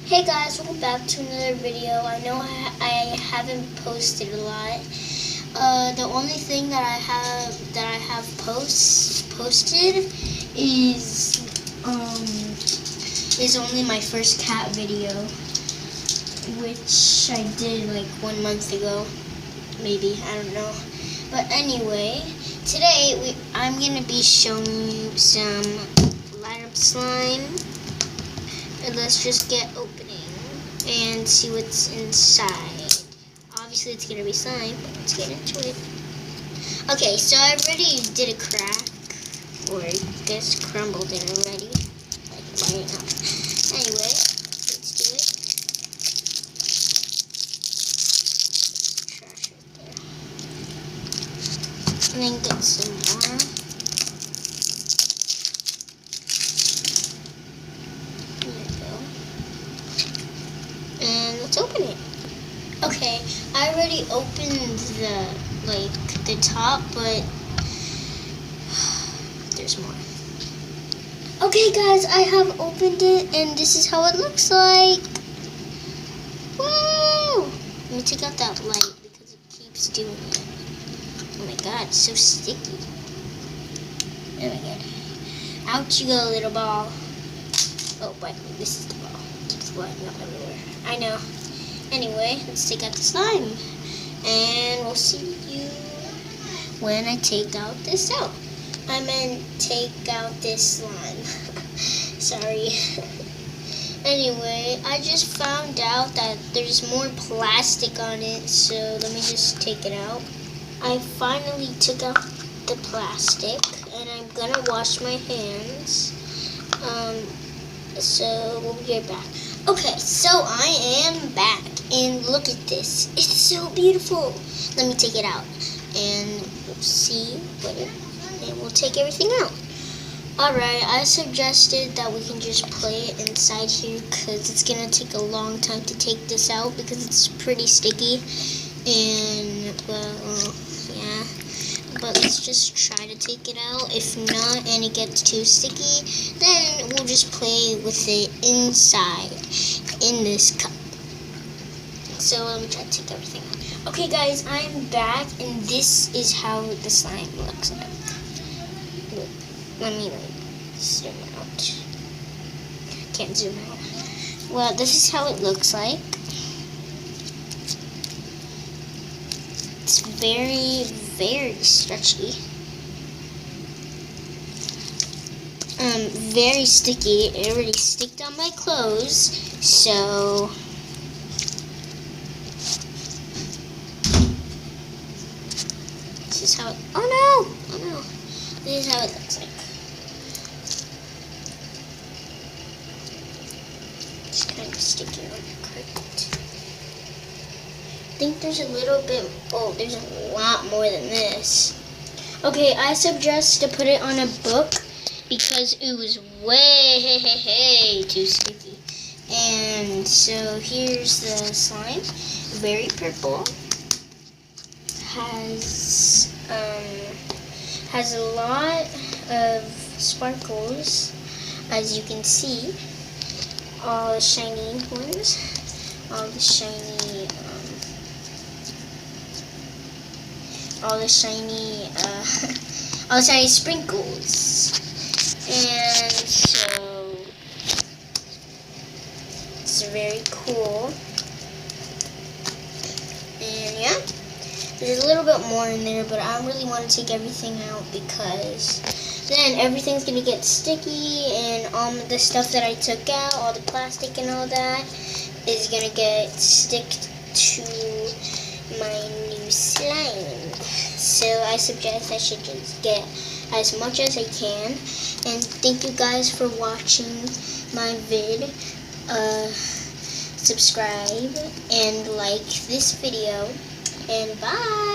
Hey guys, welcome back to another video. I know I haven't posted a lot. The only thing that I have posted is only my first cat video, which I did like 1 month ago, maybe, I don't know. But anyway, today I'm gonna be showing you some light up slime. And let's just get opening and see what's inside. Obviously it's gonna be slime, but let's get into it. Okay, so I already did a crack, or I guess crumbled it already. Like right now. Anyway, let's do it. Trash right there. And then get some more. And let's open it. Okay, I already opened the top, but there's more. Okay guys, I have opened it and this is how it looks like. Woo! Let me take out that light because it keeps doing it. Oh my god, it's so sticky. Oh my god. Out you go, little ball. Oh, wait, this is the ball. Keeps flying up everywhere. I know. Anyway, let's take out the slime. And we'll see you when I take out this out. I meant take out this slime. Sorry. Anyway, I just found out that there's more plastic on it, so let me just take it out. I finally took out the plastic, and I'm gonna wash my hands. So we'll be right back. Okay, so I am back, and look at this. It's so beautiful. Let me take it out, and we'll see and we'll take everything out. Alright, I suggested that we can just play it inside here, because it's going to take a long time to take this out, because it's pretty sticky, and, well, yeah. But let's just try to take it out. If not, and it gets too sticky, then we'll just play with it inside in this cup. So let me try to take everything out. Okay guys, I'm back, and this is how the slime looks like. Look, let me zoom out. Can't zoom out. Well, this is how it looks like. It's very, very stretchy. Very sticky. It already sticked on my clothes, so this is how it, oh no, this is how it looks like. It's kind of sticky on the carpet. I think there's a little bit, oh, there's a lot more than this. Okay, I suggest to put it on a book because it was way too sticky. And so here's the slime, very purple, has a lot of sparkles, as you can see, all the shiny ones, all the shiny sprinkles. And so it's very cool. And yeah, there's a little bit more in there, but I really want to take everything out because then everything's gonna get sticky, and all the stuff that I took out, all the plastic and all that, is gonna get stick to my new slime. So I suggest I should just get as much as I can. And thank you guys for watching my vid. Subscribe and like this video. And bye!